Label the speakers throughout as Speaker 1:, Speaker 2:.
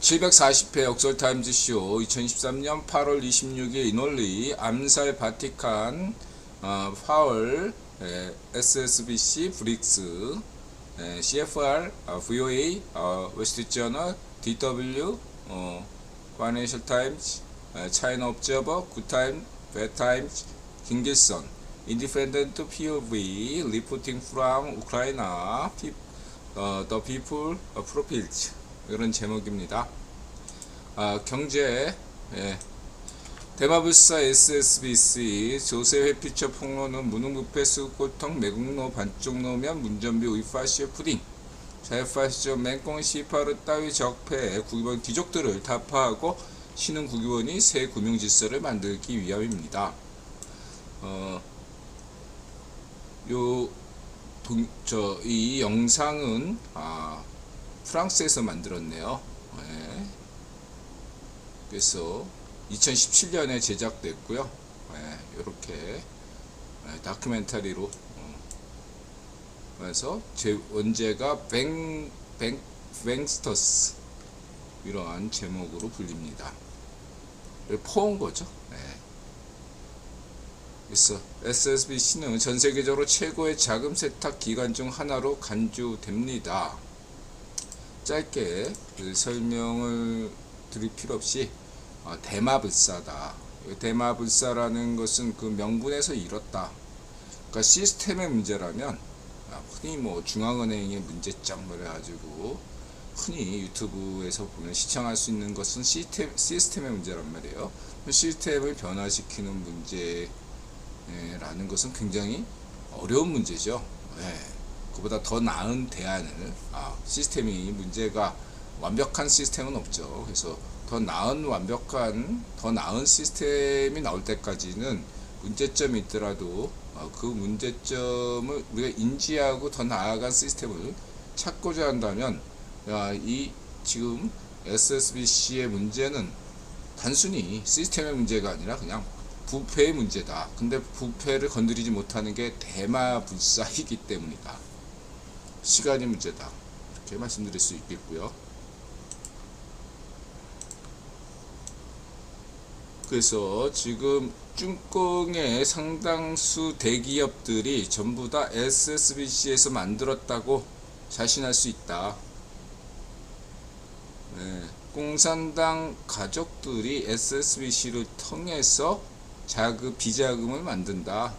Speaker 1: 740회 역설타임즈쇼 2013년 8월 26일 이널리 암살 바티칸 파월 SSBC 브릭스 CFR VOA 웨스트저널 DW 파이낸셜 타임즈 차이나 옵저버 굿타임 배타임즈 김길선 인디펜던트 POV 리포팅 프롬 우크라이나 The People Profiles 이런 제목입니다. 경제 대마불사 SSBC 조세회 피처 폭로는 무능부패 수고통 매국노 반쪽노면 문전비 우이파시오 푸딩 자유파시오 맹꽁 시파르 따위 적폐 국유원 귀족들을 타파하고 신흥 국유원이 새 금융질서를 만들기 위함입니다. 이 영상은 프랑스에서 만들었네요. 그래서 2017년에 제작됐고요. 이렇게 다큐멘터리로 그래서 제 원제가 뱅스터스 이러한 제목으로 불립니다. 포온 거죠. 그래서 SSBC는 전 세계적으로 최고의 자금 세탁 기관 중 하나로 간주됩니다. 짧게 설명을 드릴 필요 없이 대마불사다. 대마불사라는 것은 그 명분에서 이뤘다. 그러니까 시스템의 문제라면 흔히 중앙은행의 문제점 그래가지고 흔히 유튜브에서 보면 시청할 수 있는 것은 시스템의 문제란 말이에요. 시스템을 변화시키는 문제라는 것은 굉장히 어려운 문제죠. 그보다 더 나은 대안을 시스템이 문제가 완벽한 시스템은 없죠. 그래서 더 나은 시스템이 나올 때까지는 문제점이 있더라도 그 문제점을 우리가 인지하고 더 나아간 시스템을 찾고자 한다면 이 지금 SSBC의 문제는 단순히 시스템의 문제가 아니라 그냥 부패의 문제다. 근데 부패를 건드리지 못하는 게 대마불사이기 때문이다. 시간이 문제다. 이렇게 말씀드릴 수 있겠고요. 그래서 지금 중공의 상당수 대기업들이 전부 다 SSBC에서 만들었다고 자신할 수 있다. 공산당 가족들이 SSBC를 통해서 비자금을 만든다.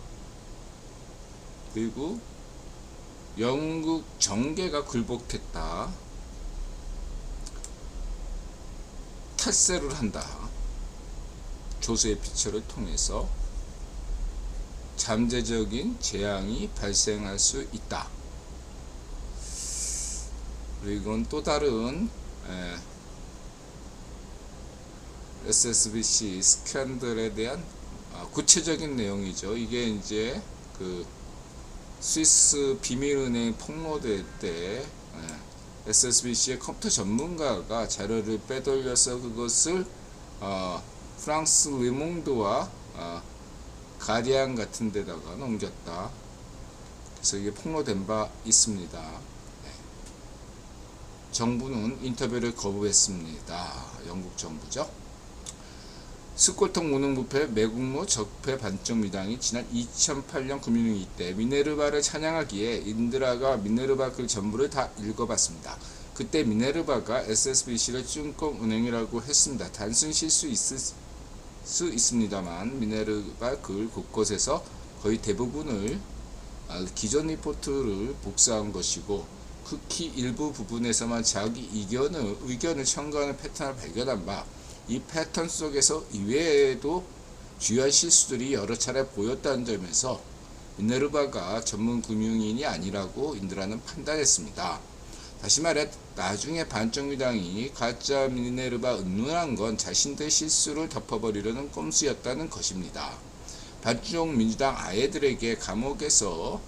Speaker 1: 그리고 영국 정계가 굴복했다. 탈세를 한다. 조세의 피처를 통해서 잠재적인 재앙이 발생할 수 있다. 그리고 이건 또 다른 SSBC 스캔들에 대한 구체적인 내용이죠. 이게 이제 그 스위스 비밀은행 폭로될 때 SSBC의 컴퓨터 전문가가 자료를 빼돌려서 그것을 프랑스 르몽드와 가디안 같은 데다가 넘겼다. 그래서 이게 폭로된 바 있습니다. 정부는 인터뷰를 거부했습니다. 영국 정부죠. 스콜통 무능부패 매국노 적폐 반쪽 미당이 지난 2008년 금융위기 때 미네르바를 찬양하기에 인드라가 미네르바 글 전부를 다 읽어봤습니다. 그때 미네르바가 SSBC를 쭝꽁은행이라고 했습니다. 단순 실수 있을 수 있습니다만 미네르바 글 곳곳에서 거의 대부분을 기존 리포트를 복사한 것이고 극히 일부 부분에서만 자기 의견을 첨가하는 패턴을 발견한 바 이 패턴 속에서 이외에도 주요한 실수들이 여러 차례 보였다는 점에서 미네르바가 전문 금융인이 아니라고 인드라는 판단했습니다. 다시 말해 나중에 반쪽미당이 가짜 미네르바 은둔한 건 자신들의 실수를 덮어버리려는 꼼수였다는 것입니다. 반쪽 민주당 아이들에게 감옥에서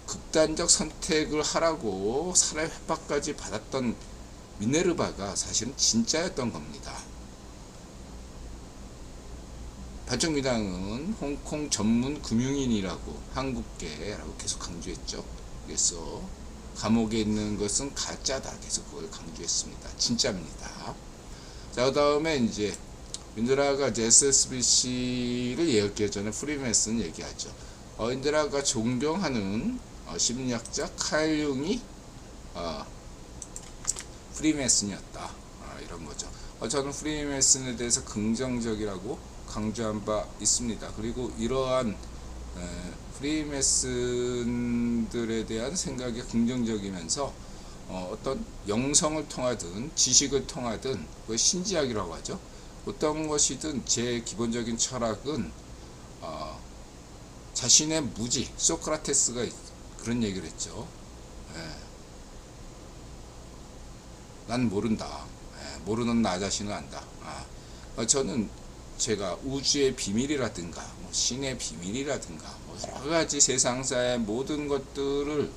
Speaker 1: 극단적 선택을 하라고 살해 협박까지 받았던 미네르바가 사실은 진짜였던 겁니다. 반쪽미당은 홍콩 전문 금융인이라고 한국계라고 계속 강조했죠. 그래서 감옥에 있는 것은 가짜다. 계속 그걸 강조했습니다. 진짜입니다. 자, 그 다음에 이제 인드라가 이제 SSBC를 얘기하기 전에 프리메슨 얘기하죠. 인드라가 존경하는 심리학자 칼 융이 프리메슨이었다. 이런 거죠. 저는 프리메슨에 대해서 긍정적이라고 강조한 바 있습니다. 그리고 이러한 프리메슨들에 대한 생각이 긍정적이면서 어떤 영성을 통하든 지식을 통하든 그걸 신지학이라고 하죠. 어떤 것이든 제 기본적인 철학은 자신의 무지, 소크라테스가 그런 얘기를 했죠. 난 모른다. 모르는 나 자신을 안다. 저는 제가 우주의 비밀이라든가 신의 비밀이라든가 여러 가지 세상사의 모든 것들을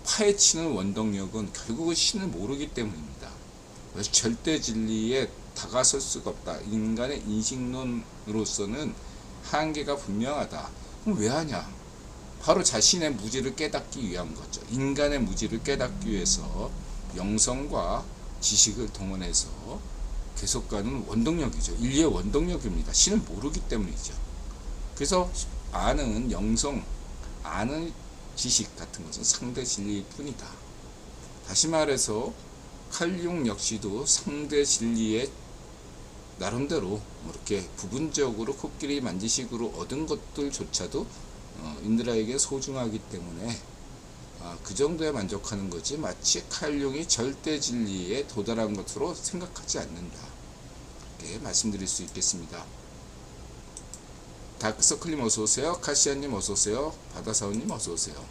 Speaker 1: 파헤치는 원동력은 결국은 신을 모르기 때문입니다. 그래서 절대 진리에 다가설 수가 없다. 인간의 인식론으로서는 한계가 분명하다. 그럼 왜 하냐? 바로 자신의 무지를 깨닫기 위한 거죠. 인간의 무지를 깨닫기 위해서 영성과 지식을 동원해서 계속 가는 원동력이죠. 인류의 원동력입니다. 신을 모르기 때문이죠. 그래서 아는 영성, 아는 지식 같은 것은 상대 진리일 뿐이다. 다시 말해서 칼 융 역시도 상대 진리의 나름대로 이렇게 부분적으로 코끼리 만지식으로 얻은 것들조차도 인드라에게 소중하기 때문에 그 정도에 만족하는 거지 마치 칼 융이 절대 진리에 도달한 것으로 생각하지 않는다. 이렇게 말씀드릴 수 있겠습니다. 다크서클님 어서오세요. 카시아님 어서오세요. 바다사원님 어서오세요.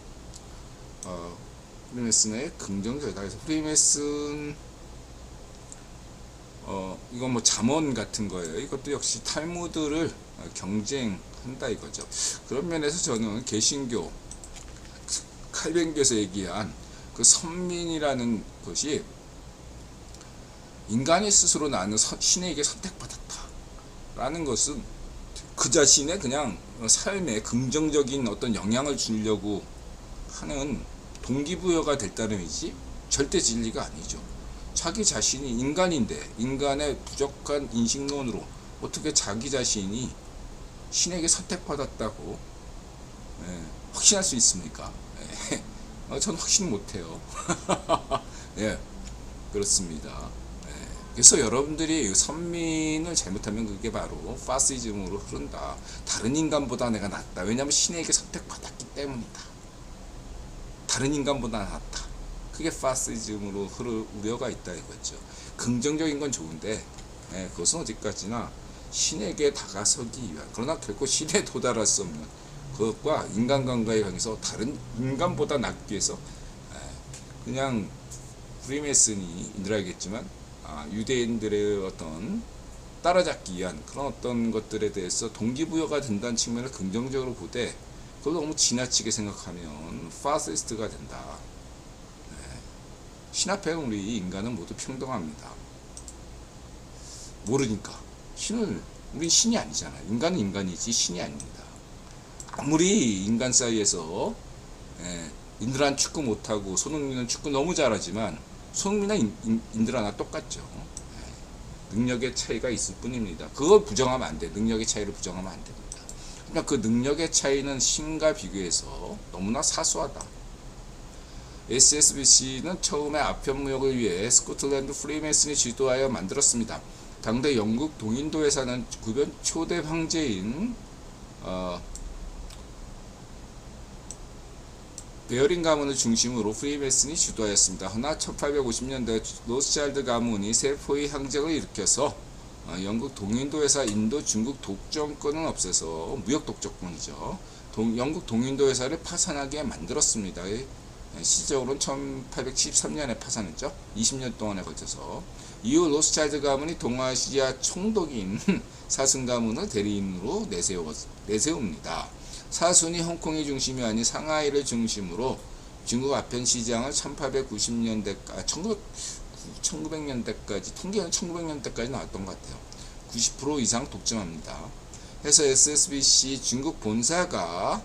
Speaker 1: 프리메슨의 긍정적이다. 그래서 프리메슨 이건 뭐 잠언 같은 거예요. 이것도 역시 탈무드를 경쟁한다 이거죠. 그런 면에서 저는 개신교 칼뱅교에서 얘기한 그 선민이라는 것이 인간이 스스로 나는 신에게 선택받았다 라는 것은 그 자신의 그냥 삶에 긍정적인 어떤 영향을 주려고 하는 동기부여가 될 따름이지 절대 진리가 아니죠. 자기 자신이 인간인데 인간의 부족한 인식론으로 어떻게 자기 자신이 신에게 선택받았다고 확신할 수 있습니까? 전 확신 못해요. 예, 그렇습니다. 그래서 여러분들이 선민을 잘못하면 그게 바로 파시즘으로 흐른다. 다른 인간보다 내가 낫다. 왜냐하면 신에게 선택받았기 때문이다. 다른 인간보다 낫다. 그게 파시즘으로 흐를 우려가 있다 이거죠. 긍정적인 건 좋은데 그것은 어디까지나 신에게 다가서기 위한, 그러나 결코 신에 도달할 수 없는 그것과 인간관계에 관해서 다른 인간보다 낫기 위해서 그냥 프리메슨이 인드라이겠지만 유대인들의 어떤 따라잡기 위한 그런 어떤 것들에 대해서 동기부여가 된다는 측면을 긍정적으로 보되 그걸 너무 지나치게 생각하면 파시스트가 된다. 신 앞에 우리 인간은 모두 평등합니다. 모르니까 우린 신이 아니잖아요. 인간은 인간이지 신이 아닙니다. 아무리 인간 사이에서 인드라는 축구 못하고 손흥민은 축구 너무 잘하지만 손흥민이나 인드라나 똑같죠. 능력의 차이가 있을 뿐입니다. 그걸 부정하면 안 돼. 능력의 차이를 부정하면 안 됩니다. 그러니까 그 능력의 차이는 신과 비교해서 너무나 사소하다. SSBC는 처음에 아편무역을 위해 스코틀랜드 프리메슨이 지도하여 만들었습니다. 당대 영국 동인도에 사는 구변 초대 황제인 베어링 가문을 중심으로 프리메슨이 주도하였습니다. 허나 1850년대 로스차일드 가문이 세포의 항쟁을 일으켜서 영국 동인도 회사 인도 중국 독점권은 없애서 무역 독점권이죠. 영국 동인도 회사를 파산하게 만들었습니다. 시적으로는 1873년에 파산했죠. 20년 동안에 걸쳐서. 이후 로스차일드 가문이 동아시아 총독인 사순 가문을 대리인으로 내세웁니다. 사순이 홍콩이 중심이 아닌 상하이를 중심으로 중국 아편 시장을 1900년대까지 통계는 1900년대까지 나왔던 것 같아요. 90% 이상 독점합니다. 해서 SSBC 중국 본사가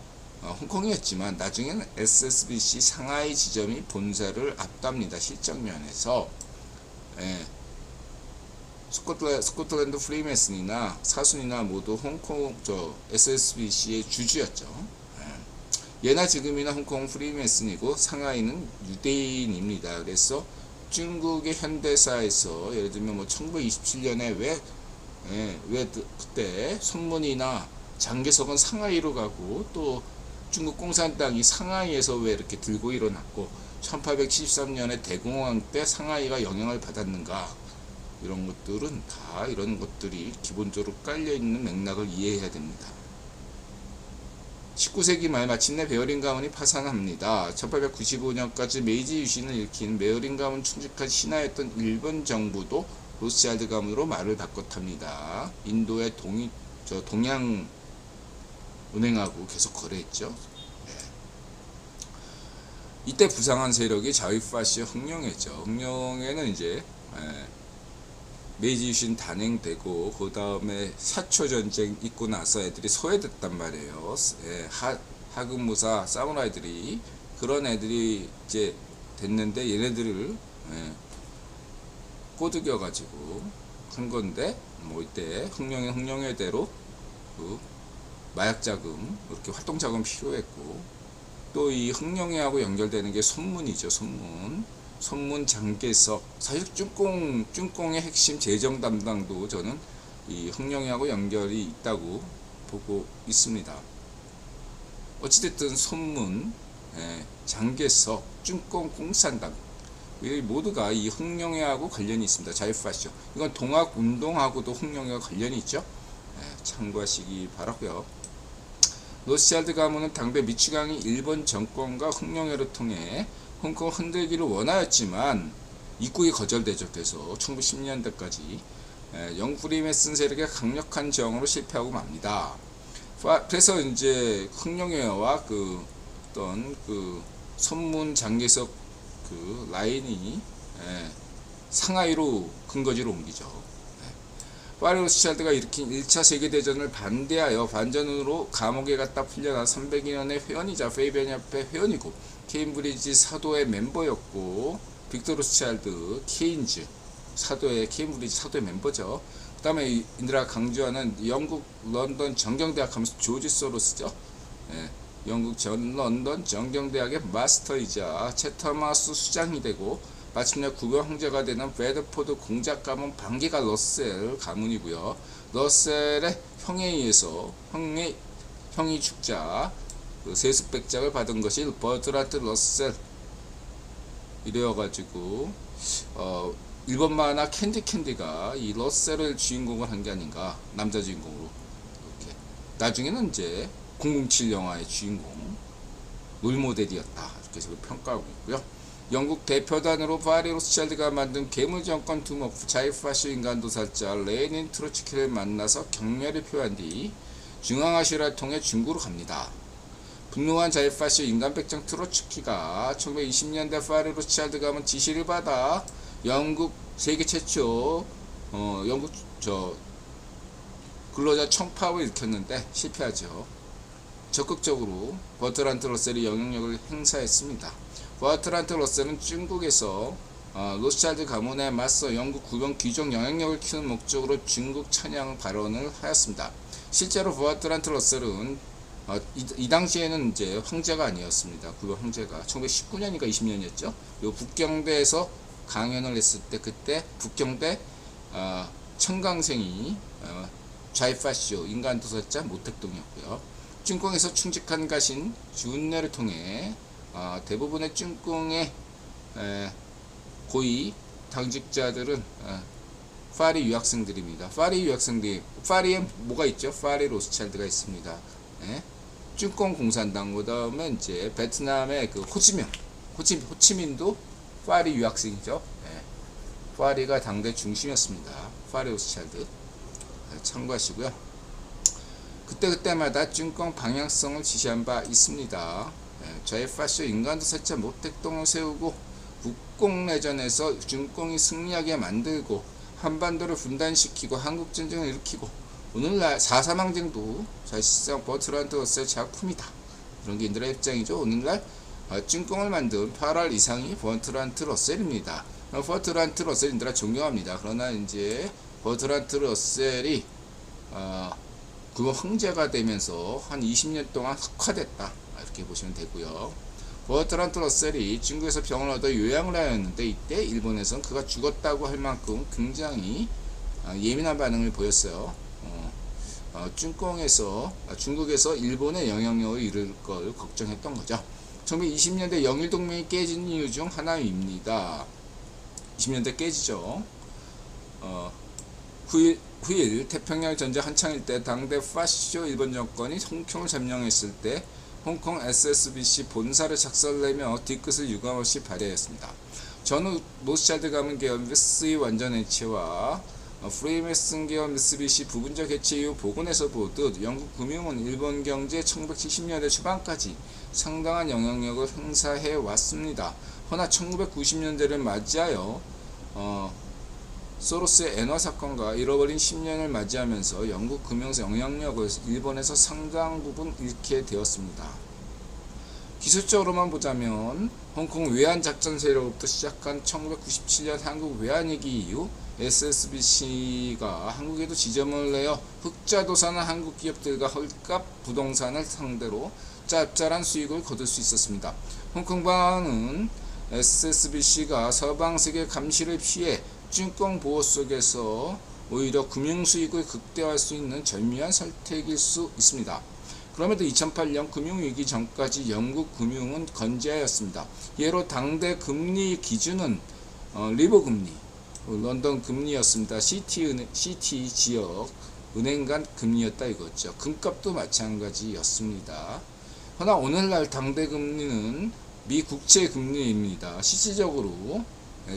Speaker 1: 홍콩이었지만 나중에는 SSBC 상하이 지점이 본사를 압도합니다. 실적면에서. 예. 스코틀랜드 프리메슨이나 사순이나 모두 홍콩 SSBC의 주주였죠. 예. 예나 지금이나 홍콩 프리메슨이고 상하이는 유대인입니다. 그래서 중국의 현대사에서 예를 들면 뭐 1927년에 왜 그때 손문이나 장개석은 상하이로 가고 또 중국 공산당이 상하이에서 왜 이렇게 들고 일어났고 1873년에 대공황 때 상하이가 영향을 받았는가, 이런 것들은 다 이런 것들이 기본적으로 깔려있는 맥락을 이해해야 됩니다. 19세기 말 마침내 베어링 가문이 파산합니다. 1895년까지 메이지 유신을 일으킨 베어링 가문 충직한 신하였던 일본 정부도 로스차일드 가문으로 말을 바꿨답니다. 인도의 동양 은행하고 계속 거래했죠. 네. 이때 부상한 세력이 자위파시 흥룡회죠. 흥룡회는 이제 메이지 유신 단행되고 그 다음에 사초 전쟁 있고 나서 애들이 소외됐단 말이에요. 하급무사 사무라이들이, 그런 애들이 이제 됐는데 얘네들을 꼬드겨 가지고 한 건데, 뭐 이때 흥룡회대로 그 마약 자금, 이렇게 활동 자금 필요했고, 또 이 흥룡회하고 연결되는 게 손문이죠. 손문 장개석. 사실 쭝공의 핵심 재정 담당도 저는 이 흥룡회하고 연결이 있다고 보고 있습니다. 어찌됐든 손문, 장개석, 쭝공 공산당, 이 모두가 이 흥룡회하고 관련이 있습니다. 자유파시죠. 이건 동학운동하고도 흥룡회와 관련이 있죠. 참고하시기 바라고요. 로스차일드 가문은 당대 미치광이 일본 정권과 흥룡회를 통해 홍콩을 흔들기를 원하였지만 입국이 거절되죠. 그래서 1910년대까지 영국 프리메슨 세력의 강력한 저항으로 실패하고 맙니다. 그래서 이제 흥룡회와 어떤 손문 장개석 라인이 상하이로 근거지로 옮기죠. 파리 로스차일드가 일으킨 1차 세계대전을 반대하여 반전으로 감옥에 갔다 풀려난 300년의 회원이자 페이베니협회 회원이고 케임브리지 사도의 멤버였고, 빅터 로스차일드 케임브리지 사도의 멤버죠. 그 다음에 인드라 강조하는 영국 런던 정경대학 하면서 조지 소로스죠. 영국 런던 정경대학의 마스터이자 채터마스 수장이 되고 마침내 국영 황제가 되는 베드포드 공작 가문 방기가 러셀 가문이고요. 러셀의 형에 의해서 형이 죽자 세습백작을 받은 것이 버트란트 러셀 이래가지고 일본 만화 캔디가 이 러셀을 주인공을 한 게 아닌가, 남자 주인공으로. 이렇게 나중에는 이제 007 영화의 주인공 롤모델이었다, 이렇게 해서 평가하고 있고요. 영국 대표단으로 파리 로스차일드가 만든 괴물정권 두목 자유파시 인간도살자 레닌 트로츠키를 만나서 격려를 표한 뒤 중앙아시아를 통해 중국으로 갑니다. 분노한 자유파시 인간백정 트로츠키가 1920년대 파리 로스차일드 가문 지시를 받아 영국 세계 최초 영국 근로자 청파업을 일으켰는데 실패하죠. 적극적으로 버트란트 러셀이 영향력을 행사했습니다. 버트란트 러셀은 중국에서 로스차일드 가문에 맞서 영국 국영 귀족 영향력을 키우는 목적으로 중국 찬양 발언을 하였습니다. 실제로 버트란트 러셀은 이 당시에는 이제 황제가 아니었습니다. 국영 황제가 1919년인가 20년이었죠. 요 북경대에서 강연을 했을 때, 그때 북경대 청강생이 좌이파시오 인간도살자 모택동이었고요. 쭝공에서 충직한 가신 준내를 통해 대부분의 쭝공의 고위 당직자들은 파리 유학생들입니다. 파리에 뭐가 있죠? 파리 로스차일드가 있습니다. 쭝공 공산당, 그 다음에 이제 베트남의 호치민도 파리 유학생이죠. 파리가 당대 중심이었습니다. 파리 로스차일드 참고하시고요. 그때마다 쭝공 방향성을 지시한 바 있습니다. 좌이파시 인간도살자 모택동을 세우고 국공내전에서 쭝공이 승리하게 만들고 한반도를 분단시키고 한국전쟁을 일으키고 오늘날 4.3항쟁도 사실상 버트란트 러셀 작품이다, 그런 게 인들의 입장이죠. 오늘날 찐꽁을 만든 8할 이상이 버트란트 러셀입니다. 버트란트 러셀 인들아 존경합니다. 그러나 이제 버트란트 러셀이 그 황제가 되면서 한 20년 동안 흑화됐다, 이렇게 보시면 되고요. 버트란트 러셀이 중국에서 병을 얻어 요양을 하였는데 이때 일본에선 그가 죽었다고 할 만큼 굉장히 예민한 반응을 보였어요. 중국에서 일본의 영향력을 잃을 걸 걱정했던 거죠. 1920년대 영일동맹이 깨진 이유 중 하나입니다. 20년대 깨지죠. 후일 태평양 전쟁 한창일 때 당대 파시쇼 일본 정권이 홍콩을 점령했을 때 홍콩 SSBC 본사를 작살내며 뒤끝을 유감없이 발휘했습니다. 전후 로스차일드 가문 계열 미쓰이 완전 해체와 프리메슨 계열 미쓰비시 부분적 해체 이후 복원에서 보듯 영국 금융은 일본 경제 1970년대 초반까지 상당한 영향력을 행사해 왔습니다. 허나 1990년대를 맞이하여 소로스의 엔화 사건과 잃어버린 10년을 맞이하면서 영국 금융 영향력을 일본에서 상당 부분 잃게 되었습니다. 기술적으로만 보자면 홍콩 외환작전 세력부터 시작한 1997년 한국 외환위기 이후 SSBC가 한국에도 지점을 내어 흑자도산한 한국 기업들과 헐값 부동산을 상대로 짭짤한 수익을 거둘 수 있었습니다. 홍콩반은 SSBC가 서방세계 감시를 피해 증권 보호 속에서 오히려 금융 수익을 극대화할 수 있는 절묘한 선택일 수 있습니다. 그럼에도 2008년 금융위기 전까지 영국 금융은 건재하였습니다. 예로 당대 금리 기준은 리버 금리, 런던 금리였습니다. 시티 지역 은행 간 금리였다 이거죠. 금값도 마찬가지였습니다. 그러나 오늘날 당대 금리는 미 국채 금리입니다. 실질적으로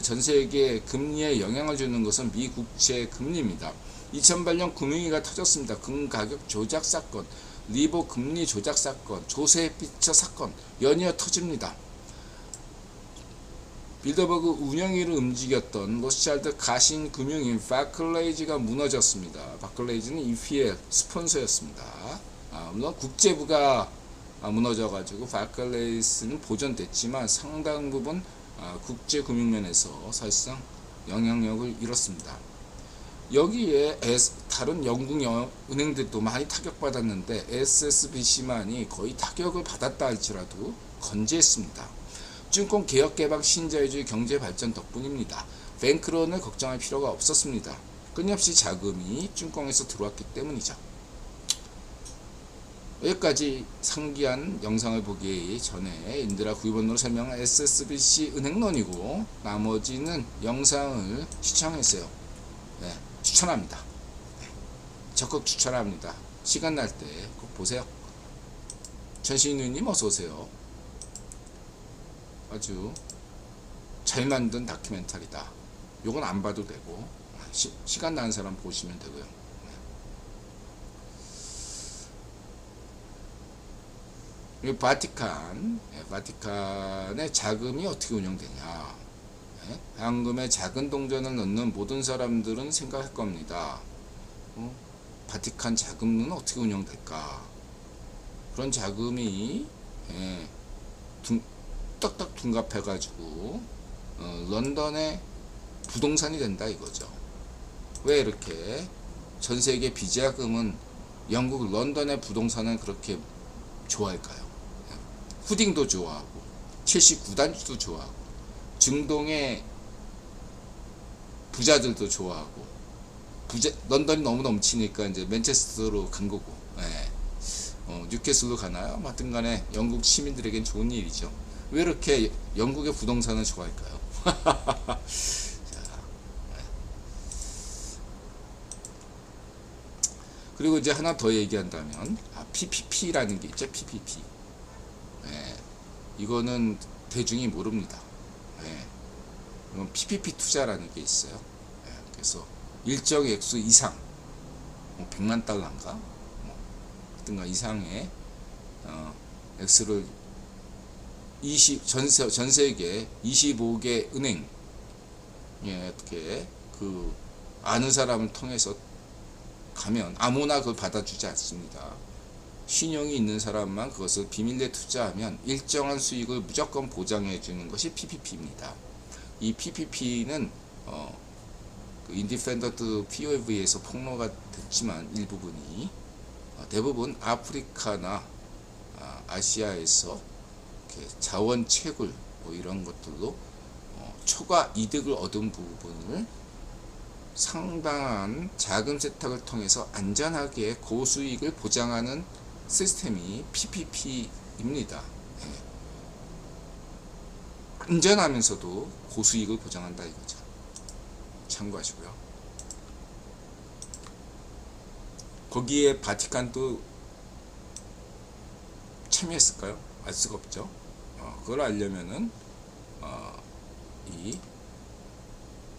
Speaker 1: 전세계 금리에 영향을 주는 것은 미 국채 금리입니다. 2008년 금융위기가 터졌습니다. 금 가격 조작 사건, 리버 금리 조작 사건, 조세 피처 사건 연이어 터집니다. 빌더버그 운영위를 움직였던 로스차일드 가신 금융인 바클레이즈가 무너졌습니다. 바클레이즈는 EPL 스폰서였습니다. 물론 국제부가 무너져가지고 바클레이즈는 보존됐지만 상당 부분 국제금융면에서 사실상 영향력을 잃었습니다. 여기에 다른 영국 은행들도 많이 타격받았는데 SSBC만이 거의 타격을 받았다 할지라도 건재했습니다. 증권 개혁 개방 신자유주의 경제 발전 덕분입니다. 뱅크런을 걱정할 필요가 없었습니다. 끊임없이 자금이 증권에서 들어왔기 때문이죠. 여기까지 상기한 영상을 보기 전에 인드라 구입번호로 설명한 SSBC 은행론이고 나머지는 영상을 시청했어요. 네, 추천합니다. 네, 적극 추천합니다. 시간 날 때 꼭 보세요. 전신우님 어서오세요. 아주 잘 만든 다큐멘터리다. 요건 안 봐도 되고 시간 나는 사람 보시면 되고요. 이 바티칸의 자금이 어떻게 운영되냐. 현금에 작은 동전을 넣는 모든 사람들은 생각할 겁니다. 바티칸 자금은 어떻게 운영될까. 그런 자금이 딱딱 둔갑해가지고 런던의 부동산이 된다 이거죠. 왜 이렇게 전세계 비자금은 영국 런던의 부동산을 그렇게 좋아할까요? 후딩도 좋아하고 첼시 구단주도 좋아하고 중동의 부자들도 좋아하고 런던이 너무 넘치니까 이제 맨체스터로 간 거고, 뉴캐슬로 가나요? 하여튼 간에 영국 시민들에겐 좋은 일이죠. 왜 이렇게 영국의 부동산을 좋아할까요? 그리고 이제 하나 더 얘기한다면 PPP라는 게 있죠. PPP. 이거는 대중이 모릅니다. 이건 PPP 투자라는 게 있어요. 그래서 일정 액수 이상, 100만 달러인가? 어떤가 이상의 액수를 전 세계 25개 은행, 어떻게 아는 사람을 통해서 가면 아무나 그걸 받아주지 않습니다. 신용이 있는 사람만 그것을 비밀리에 투자하면 일정한 수익을 무조건 보장해 주는 것이 PPP입니다. 이 PPP는 그 인디펜던트 POV에서 폭로가 됐지만 일부분이 대부분 아프리카나 아시아에서 이렇게 자원 채굴 뭐 이런 것들로 초과 이득을 얻은 부분을 상당한 자금 세탁을 통해서 안전하게 고수익을 보장하는 시스템이 PPP입니다. 안전하면서도 고수익을 보장한다 이거죠. 참고하시고요. 거기에 바티칸도 참여했을까요? 알 수가 없죠. 그걸 알려면은 이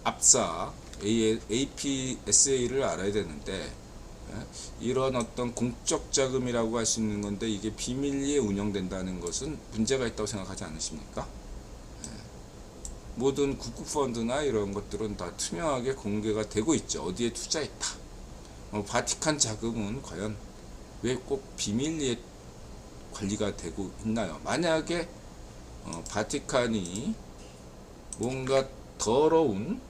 Speaker 1: 압사 APSA를 알아야 되는데 이런 어떤 공적 자금이라고 할 수 있는 건데 이게 비밀리에 운영된다는 것은 문제가 있다고 생각하지 않으십니까? 모든 국구펀드나 이런 것들은 다 투명하게 공개가 되고 있죠. 어디에 투자했다. 바티칸 자금은 과연 왜 꼭 비밀리에 관리가 되고 있나요? 만약에 바티칸이 뭔가 더러운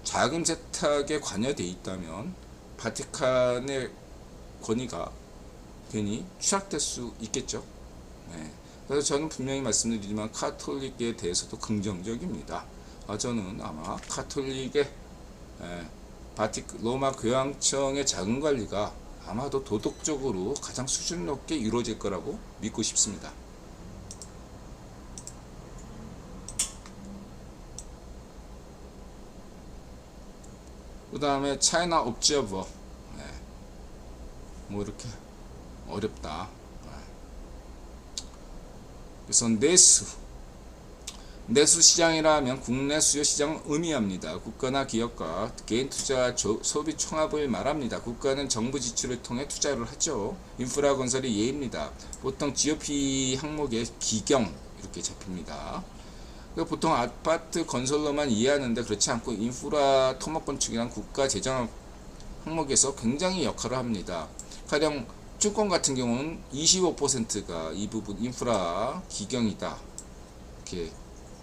Speaker 1: 자금 세탁에 관여되어 있다면 바티칸의 권위가 괜히 추락될 수 있겠죠. 그래서 저는 분명히 말씀드리지만 카톨릭에 대해서도 긍정적입니다. 저는 아마 카톨릭의 로마 교황청의 자금 관리가 아마도 도덕적으로 가장 수준 높게 이루어질 거라고 믿고 싶습니다. 그 다음에 차이나 옵저버 뭐 이렇게 어렵다. 그래서 내수 시장이라 하면 국내 수요 시장을 의미합니다. 국가나 기업과 개인 투자와 소비 총합을 말합니다. 국가는 정부 지출을 통해 투자를 하죠. 인프라 건설이 예입니다. 보통 GOP 항목의 기경 이렇게 잡힙니다. 보통 아파트 건설로만 이해하는데 그렇지 않고 인프라 토목 건축이란 국가 재정 항목에서 굉장히 역할을 합니다. 가령 증권 같은 경우는 25%가 이 부분 인프라 기경이다 이렇게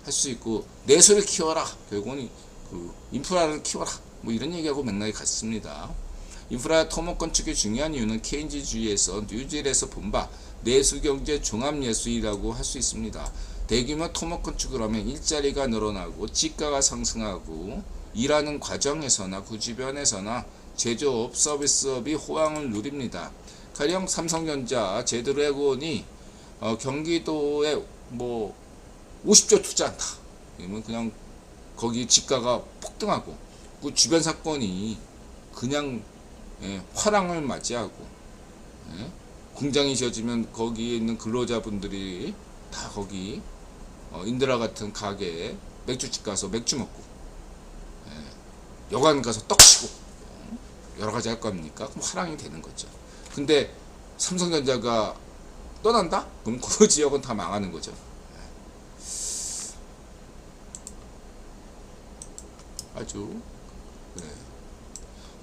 Speaker 1: 할 수 있고, 내수를 키워라 결국은 그 인프라를 키워라 뭐 이런 얘기하고 맥락이 같습니다. 인프라 토목 건축이 중요한 이유는 케인즈주의에서 뉴질에서 본바 내수경제 종합예술이라고 할 수 있습니다. 대규모 토목 건축을 하면 일자리가 늘어나고 지가가 상승하고 일하는 과정에서나 그 주변에서나 제조업, 서비스업이 호황을 누립니다. 가령 삼성전자, 제드래곤이 경기도에 뭐 50조 투자한다. 그러면 그냥 거기 지가가 폭등하고 그 주변 사건이 그냥 화랑을 맞이하고 공장이 지어지면 거기에 있는 근로자분들이 다 거기 인드라 같은 가게에 맥주집 가서 맥주 먹고 여관 가서 떡 치고 여러가지 할 겁니까? 그럼 화랑이 되는 거죠. 근데 삼성전자가 떠난다? 그럼 그 지역은 다 망하는 거죠. 아주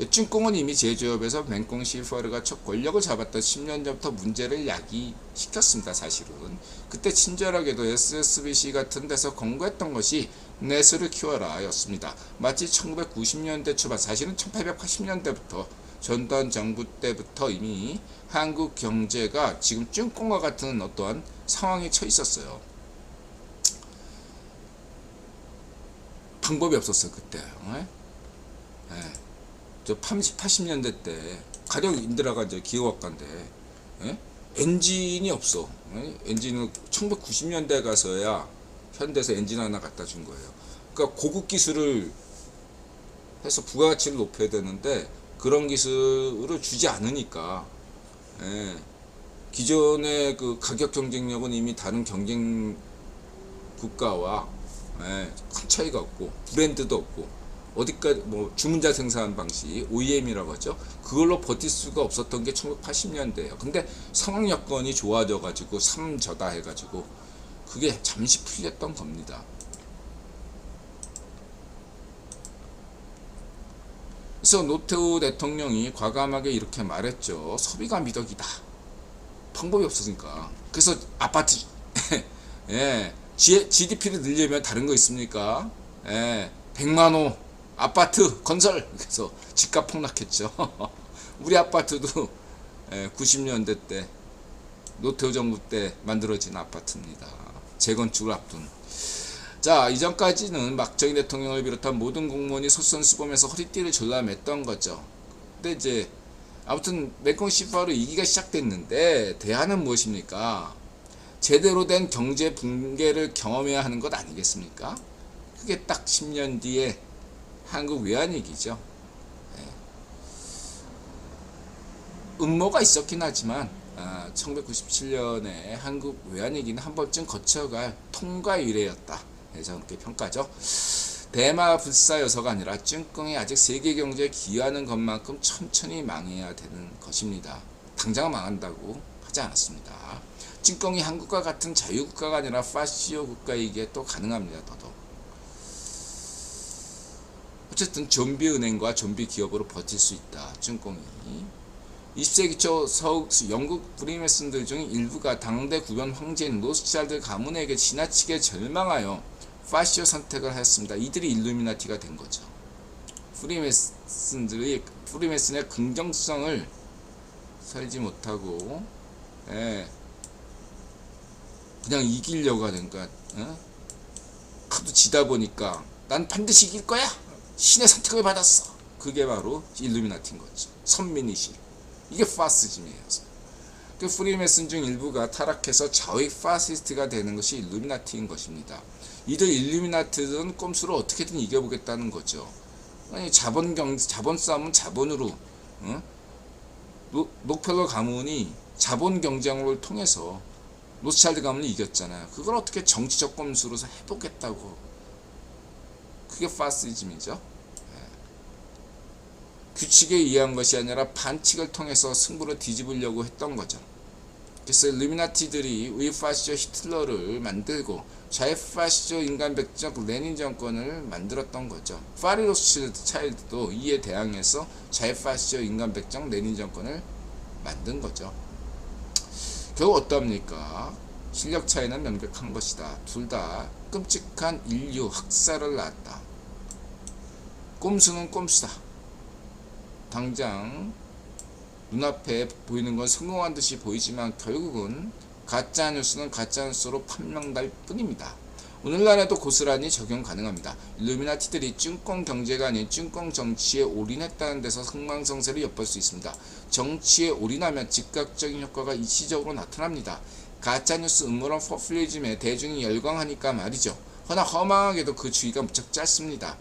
Speaker 1: 찐꽁은 이미 제조업에서 맹꽁 시퍼르가 첫 권력을 잡았던 10년 전부터 문제를 야기시켰습니다. 사실은 그때 친절하게도 SSBC 같은 데서 권고했던 것이 내수를 키워라 였습니다. 마치 1990년대 초반, 사실은 1880년대부터 전두환 정부 때부터 이미 한국 경제가 지금 찐꽁과 같은 어떠한 상황에 처해 있었어요. 방법이 없었어요 그때. 저 80년대 때 가령 인드라가 이제 기업학과인데 엔진이 없어. 엔진은 1990년대 가서야 현대에서 엔진 하나 갖다 준 거예요. 그러니까 고급 기술을 해서 부가가치를 높여야 되는데 그런 기술을 주지 않으니까 기존의 그 가격 경쟁력은 이미 다른 경쟁 국가와 큰 차이가 없고 브랜드도 없고 어디까지 뭐 주문자 생산 방식 OEM이라고 하죠. 그걸로 버틸 수가 없었던 게 1980년대예요. 근데 상황 여건이 좋아져 가지고 삼저다 해 가지고 그게 잠시 풀렸던 겁니다. 그래서 노태우 대통령이 과감하게 이렇게 말했죠. 소비가 미덕이다. 방법이 없으니까. 그래서 아파트 예, GDP를 늘리려면 다른 거 있습니까? 예, 100만호 아파트 건설. 그래서 집값 폭락했죠. 우리 아파트도 90년대 때 노태우 정부 때 만들어진 아파트입니다. 재건축을 앞둔. 자, 이전까지는 박정희 대통령을 비롯한 모든 공무원이 솔선수범해서 허리띠를 졸라맸던 거죠. 근데 이제 아무튼 메콩 시파로 2기가 시작됐는데 대안은 무엇입니까? 제대로 된 경제 붕괴를 경험해야 하는 것 아니겠습니까? 그게 딱 10년 뒤에 한국 외환위기죠. 음모가 있었긴 하지만 1997년에 한국 외환위기는 한 번쯤 거쳐갈 통과 유례였다. 저는 그렇게 평가죠. 대마 불사여서가 아니라 ጭ꿍이 아직 세계 경제에 기여하는 것만큼 천천히 망해야 되는 것입니다. 당장 망한다고 하지 않았습니다. ጭ꿍이 한국과 같은 자유국가가 아니라 파시오 국가이기에 또 가능합니다. 더더욱. 어쨌든 좀비 은행과 좀비 기업으로 버틸 수 있다. ጭ꿍이. 20세기 초 영국 프리메슨들 중 일부가 당대 구변 황제인 로스차일드 가문에게 지나치게 절망하여 파시오 선택을 하였습니다. 이들이 일루미나티가 된 거죠. 프리메슨의 긍정성을 살지 못하고 그냥 이기려고 하는 거야. 하도 지다 보니까 난 반드시 이길 거야. 신의 선택을 받았어. 그게 바로 일루미나티인 거죠. 선민의식. 이게 파시즘이에요. 그 프리메슨 중 일부가 타락해서 좌익 파시스트가 되는 것이 일루미나티인 것입니다. 이들 일루미나티들은 꼼수로 어떻게든 이겨보겠다는 거죠. 아니 자본 싸움은 자본으로. 록펠러 가문이 자본 경쟁을 통해서 로스차일드 가문을 이겼잖아요. 그걸 어떻게 정치적 꼼수로 해보겠다고. 그게 파시즘이죠. 규칙에 의한 것이 아니라 반칙을 통해서 승부를 뒤집으려고 했던 거죠. 그래서 일루미나티들이 우파시조 히틀러를 만들고 좌파시조 인간백적 레닌 정권을 만들었던 거죠. 파리 로스차일드도 이에 대항해서 좌파시조 인간백적 레닌 정권을 만든 거죠. 결국 어떻습니까? 실력 차이는 명백한 것이다. 둘 다 끔찍한 인류 학살을 낳았다. 꼼수는 꼼수다. 당장 눈앞에 보이는 건 성공한 듯이 보이지만 결국은 가짜뉴스는 가짜뉴스로 판명될 뿐입니다. 오늘날에도 고스란히 적용 가능합니다. 일루미나티들이 ጭ권 경제가 아닌 ጭ권 정치에 올인했다는 데서 흥망성쇠를 엿볼 수 있습니다. 정치에 올인하면 즉각적인 효과가 일시적으로 나타납니다. 가짜뉴스 음모론 포퓰리즘에 대중이 열광하니까 말이죠. 허나 허망하게도 그 주의가 무척 짧습니다.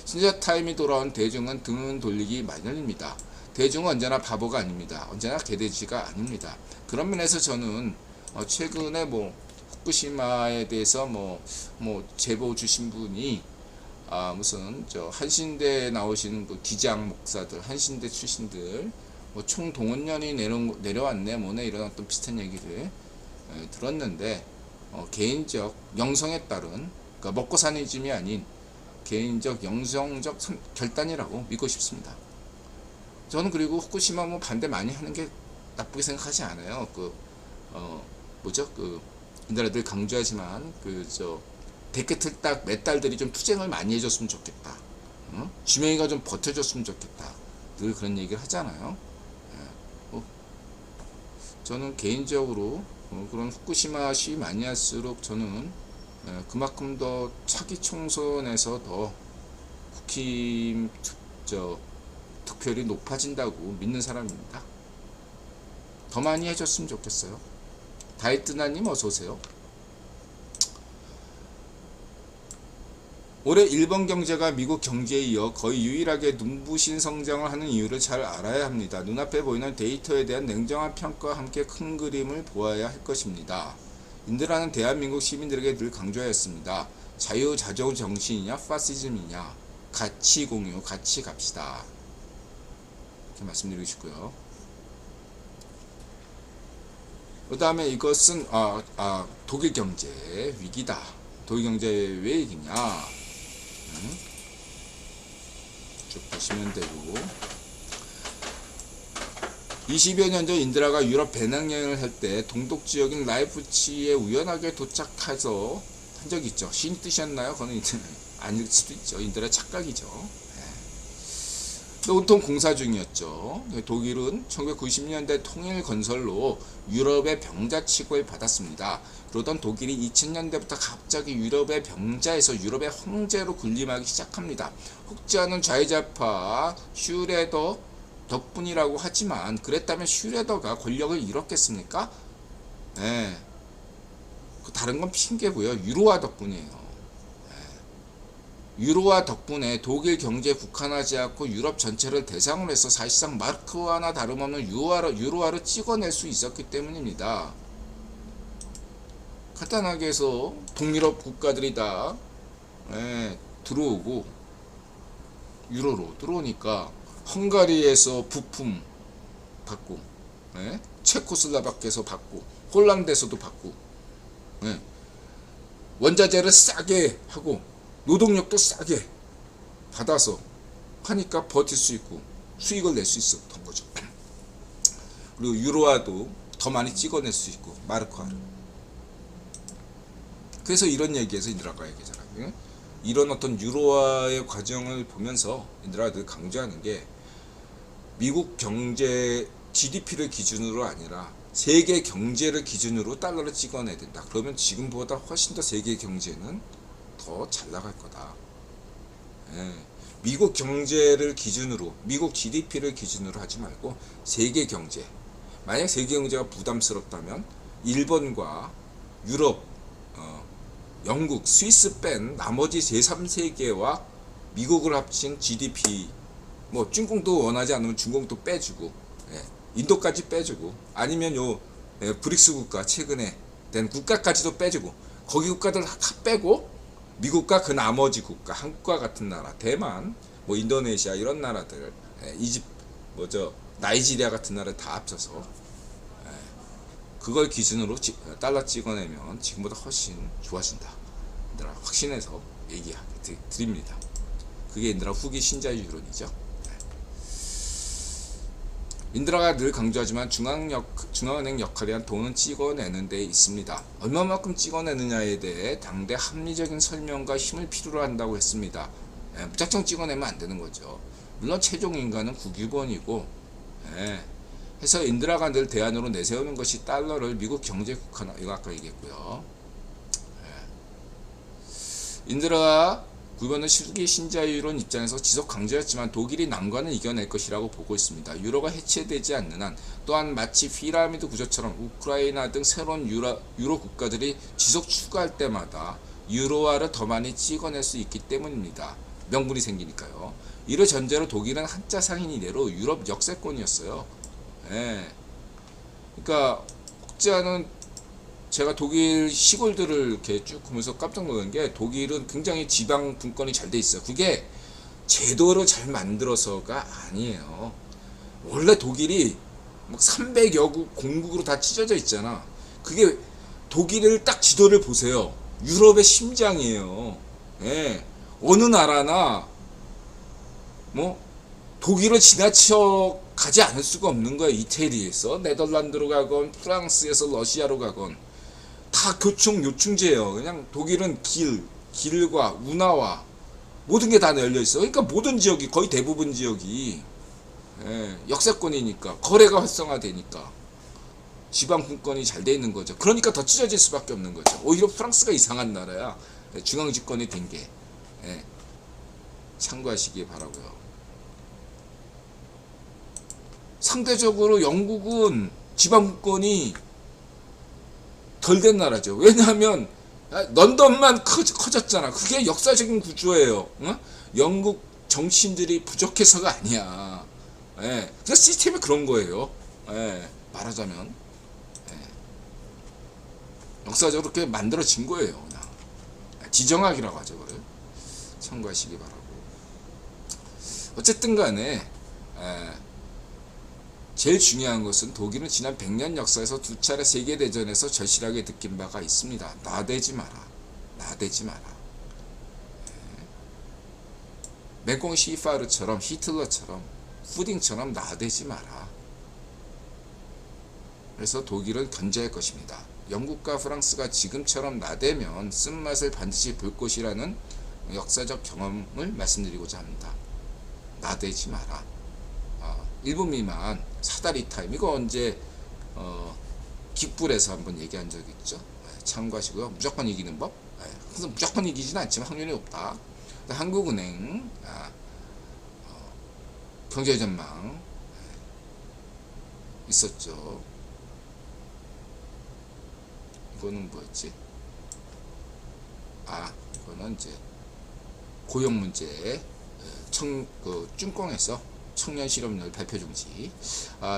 Speaker 1: 진짜 타임이 돌아온 대중은 등은 돌리기 마련입니다. 대중은 언제나 바보가 아닙니다. 언제나 개돼지가 아닙니다. 그런 면에서 저는 최근에 후쿠시마에 대해서 제보 주신 분이 무슨 한신대 나오시는 그 기장 목사들, 한신대 출신들 총동원련이 내려왔네 이런 어떤 비슷한 얘기를 들었는데 개인적 영성에 따른 그러니까 먹고 사는 짐이 아닌 개인적 영성적 결단이라고 믿고 싶습니다. 저는 그리고 후쿠시마 반대 많이 하는 게 나쁘게 생각하지 않아요. 옛날에 늘 강조하지만 데크틀딱 몇 달들이 좀 투쟁을 많이 해줬으면 좋겠다. 주명이가 좀 버텨줬으면 좋겠다. 늘 그런 얘기를 하잖아요. 저는 개인적으로 그런 후쿠시마 시위 많이 할수록 저는 그만큼 더 차기 총선에서 더 국힘 득표율이 높아진다고 믿는 사람입니다. 더 많이 해줬으면 좋겠어요. 다이트나님 어서오세요. 올해 일본 경제가 미국 경제에 이어 거의 유일하게 눈부신 성장을 하는 이유를 잘 알아야 합니다. 눈앞에 보이는 데이터에 대한 냉정한 평가와 함께 큰 그림을 보아야 할 것입니다. 인들라는 대한민국 시민들에게 늘 강조하였습니다. 자유자족 정신이냐 파시즘이냐 같이 공유 같이 갑시다. 이렇게 말씀드리고 싶고요. 그 다음에 이것은 독일 경제 위기다. 독일 경제 왜 위기냐 쭉 보시면 되고 20여 년 전 인드라가 유럽 배낭여행을 할 때 동독 지역인 라이프치히에 우연하게 도착해서 한 적이 있죠. 신 뜻이었나요? 그거는 아닐 수도 있죠. 인드라의 착각이죠. 온통 공사 중이었죠. 독일은 1990년대 통일 건설로 유럽의 병자 취급을 받았습니다. 그러던 독일이 2000년대부터 갑자기 유럽의 병자에서 유럽의 황제로 군림하기 시작합니다. 혹자는 좌회좌파 슈레더 덕분이라고 하지만 그랬다면 슈레더가 권력을 잃었겠습니까? 네. 다른 건 핑계고요. 유로화 덕분이에요. 유로화 덕분에 독일 경제 국한하지 않고 유럽 전체를 대상으로 해서 사실상 마크와나 다름없는 유로화를 찍어낼 수 있었기 때문입니다. 간단하게 해서 동유럽 국가들이 다 들어오고 유로로 들어오니까 헝가리에서 부품 받고 체코슬라바키아에서 받고 홀란드에서도 받고 원자재를 싸게 하고 노동력도 싸게 받아서 하니까 버틸 수 있고 수익을 낼 수 있었던 거죠. 그리고 유로화도 더 많이 찍어낼 수 있고 마르크화를. 그래서 이런 얘기에서 인드라가 얘기잖아요. 이런 어떤 유로화의 과정을 보면서 인드라가 늘 강조하는 게 미국 경제 GDP를 기준으로 아니라 세계 경제를 기준으로 달러를 찍어내야 된다. 그러면 지금보다 훨씬 더 세계 경제는 더 잘 나갈 거다. 미국 경제를 기준으로, 미국 GDP를 기준으로 하지 말고 세계 경제. 만약 세계 경제가 부담스럽다면 일본과 유럽, 영국, 스위스 뺀 나머지 제3세계와 미국을 합친 GDP, 뭐 중국도 원하지 않으면 중국도 빼주고, 인도까지 빼주고, 아니면 요 브릭스 국가 최근에 된 국가까지도 빼주고, 거기 국가들 다 빼고 미국과 그 나머지 국가, 한국과 같은 나라, 대만, 뭐 인도네시아 이런 나라들, 나이지리아 같은 나라를 다 합쳐서 그걸 기준으로 달러 찍어내면 지금보다 훨씬 좋아진다. 인드라 확신해서 얘기하게 드립니다. 그게 인드라 후기 신자유론이죠. 인드라가 늘 강조하지만 중앙은행 역할이란 돈은 찍어내는 데 있습니다. 얼마만큼 찍어내느냐에 대해 당대 합리적인 설명과 힘을 필요로 한다고 했습니다. 무작정 찍어내면 안 되는 거죠. 물론 최종 인간은 국유본이고 해서 인드라가 늘 대안으로 내세우는 것이 달러를 미국 경제 국한화, 이거 아까 얘기했고요. 인드라가 9번은 실기 신자유론 입장에서 지속 강조했지만 독일이 난관을 이겨낼 것이라고 보고 있습니다. 유로가 해체되지 않는 한 또한 마치 피라미드 구조처럼 우크라이나 등 새로운 유로 국가들이 지속 추가할 때마다 유로화를 더 많이 찍어낼 수 있기 때문입니다. 명분이 생기니까요. 이를 전제로 독일은 한자 상인 이래로 유럽 역세권이었어요. 그러니까 혹자는 제가 독일 시골들을 이렇게 쭉 보면서 깜짝 놀란 게 독일은 굉장히 지방 분권이 잘 돼 있어요. 그게 제도를 잘 만들어서가 아니에요. 원래 독일이 막 300여 국 공국으로 다 찢어져 있잖아. 그게 독일을 딱 지도를 보세요. 유럽의 심장이에요. 어느 나라나 뭐 독일을 지나쳐 가지 않을 수가 없는 거예요. 이태리에서 네덜란드로 가건 프랑스에서 러시아로 가건 다 교충 요충지예요. 그냥 독일은 길과 운하와 모든 게 다 열려 있어. 그러니까 모든 지역이 거의 대부분 지역이 역세권이니까 거래가 활성화되니까 지방 분권이 잘 돼 있는 거죠. 그러니까 더 찢어질 수밖에 없는 거죠. 오히려 프랑스가 이상한 나라야. 중앙 집권이 된 게 참고하시기 바라고요. 상대적으로 영국은 지방 분권이 덜 된 나라죠. 왜냐하면 런던만 커졌잖아. 그게 역사적인 구조예요. 영국 정치인들이 부족해서가 아니야. 그래서 시스템이 그런 거예요. 말하자면 역사적으로 그렇게 만들어진 거예요. 그냥 지정학이라고 하죠. 그래. 참고하시기 바라고. 어쨌든 간에 제일 중요한 것은 독일은 지난 100년 역사에서 두 차례 세계대전에서 절실하게 느낀 바가 있습니다. 나대지 마라. 나대지 마라. 메콩 시파르처럼 히틀러처럼 푸딩처럼 나대지 마라. 그래서 독일은 견제할 것입니다. 영국과 프랑스가 지금처럼 나대면 쓴맛을 반드시 볼 것이라는 역사적 경험을 말씀드리고자 합니다. 나대지 마라. 1분 미만 사다리 타임, 이거 언제 깃불에서 한번 얘기한 적 있죠. 참고하시고요. 무조건 이기는 법, 그래서 무조건 이기지는 않지만 확률이 높다. 한국은행 경제전망 있었죠. 이거는 뭐였지? 이거는 이제 고용 문제, 쭝공에서 청년 실업률 발표 중지.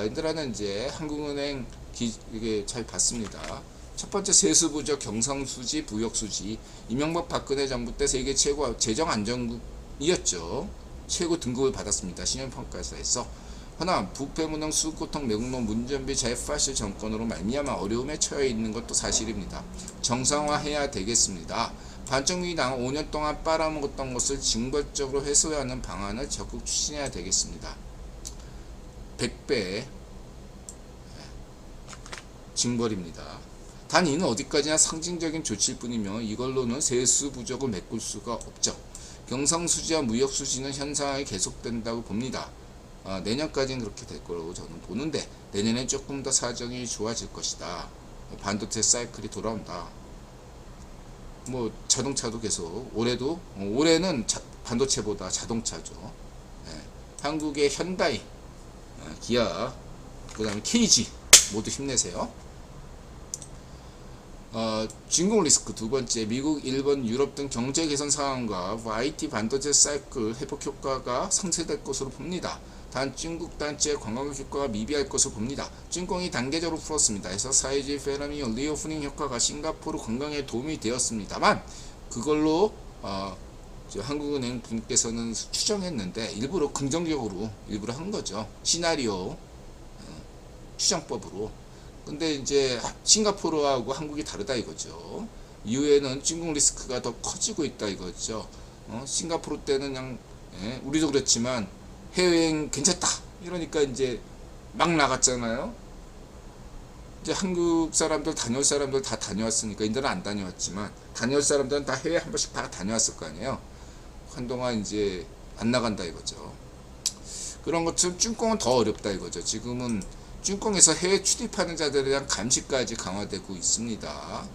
Speaker 1: 얘들아는 이제 한국은행 이게 잘 봤습니다. 첫 번째 세수부적 경상수지 부역수지, 이명박 박근혜 정부 때 세계 최고 재정 안정국이었죠. 최고 등급을 받았습니다. 신용평가사에서. 허나 부패무능 수고통 매국노 문전비 자유파시 정권으로 말미암아 어려움에 처해 있는 것도 사실입니다. 정상화해야 되겠습니다. 반정민당 5년 동안 빨아먹었던 것을 징벌적으로 해소하는 방안을 적극 추진해야 되겠습니다. 100배 징벌입니다. 단 이는 어디까지나 상징적인 조치일 뿐이며 이걸로는 세수 부족을 메꿀 수가 없죠. 경상수지와 무역수지는 현상이 계속된다고 봅니다. 내년까지는 그렇게 될 거라고 저는 보는데, 내년엔 조금 더 사정이 좋아질 것이다. 반도체 사이클이 돌아온다. 뭐 자동차도 계속 올해는 반도체보다 자동차죠. 한국의 현다이, 기아, 그 다음에 KG 모두 힘내세요. 진공 리스크 두 번째, 미국, 일본, 유럽 등 경제 개선 상황과 IT 반도체 사이클 회복 효과가 상쇄될 것으로 봅니다. 단 중국 단체의 관광객 효과가 미비할 것으로 봅니다. 중공이 단계적으로 풀었습니다. 해서 사이즈 페러미 리오프닝 효과가 싱가포르 관광에 도움이 되었습니다만, 그걸로 한국은행 분께서는 추정했는데 일부러 긍정적으로 일부러 한 거죠. 시나리오 추정법으로. 근데 이제 싱가포르하고 한국이 다르다 이거죠. 이후에는 중국 리스크가 더 커지고 있다 이거죠. 싱가포르 때는 그냥 우리도 그렇지만 해외여행 괜찮다 이러니까 이제 막 나갔잖아요. 이제 한국 사람들 다녀올 사람들 다 다녀왔으니까 인들은 안 다녀왔지만 다녀올 사람들은 다 해외 한 번씩 다 다녀왔을 거 아니에요. 한동안 이제 안 나간다 이거죠. 그런 것처럼 중공은 더 어렵다 이거죠. 지금은 중공에서 해외 출입하는 자들에 대한 감시까지 강화되고 있습니다.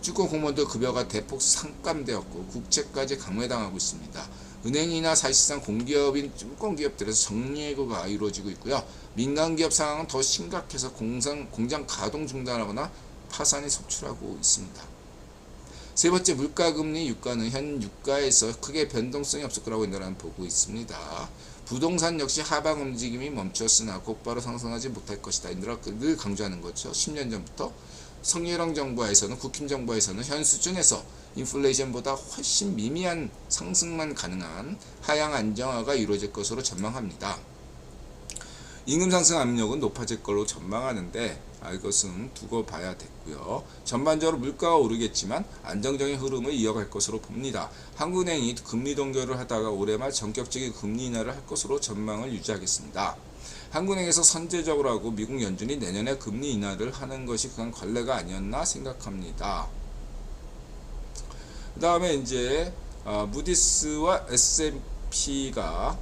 Speaker 1: 중공 공무원들 급여가 대폭 상감되었고 국채까지 강매당하고 있습니다. 은행이나 사실상 공기업인 중공기업들에서 정리해고가 이루어지고 있고요. 민간기업 상황은 더 심각해서 공장 가동 중단하거나 파산이 속출하고 있습니다. 세 번째, 물가금리 유가는 현 유가에서 크게 변동성이 없을 거라고 인터넷은 보고 있습니다. 부동산 역시 하방 움직임이 멈췄으나 곧바로 상승하지 못할 것이다. 인터넷 늘 강조하는 거죠. 10년 전부터. 성예령 정부하에서는, 국힘 정부에서는 현 수준에서 인플레이션보다 훨씬 미미한 상승만 가능한 하향 안정화가 이루어질 것으로 전망합니다. 임금 상승 압력은 높아질 걸로 전망하는데 이것은 두고 봐야 됐고요. 전반적으로 물가가 오르겠지만 안정적인 흐름을 이어갈 것으로 봅니다. 한국은행이 금리 동결을 하다가 올해 말 전격적인 금리 인하를 할 것으로 전망을 유지하겠습니다. 한국은행에서 선제적으로 하고 미국 연준이 내년에 금리 인하를 하는 것이 그간 관례가 아니었나 생각합니다. 그 다음에 이제 무디스와 S&P가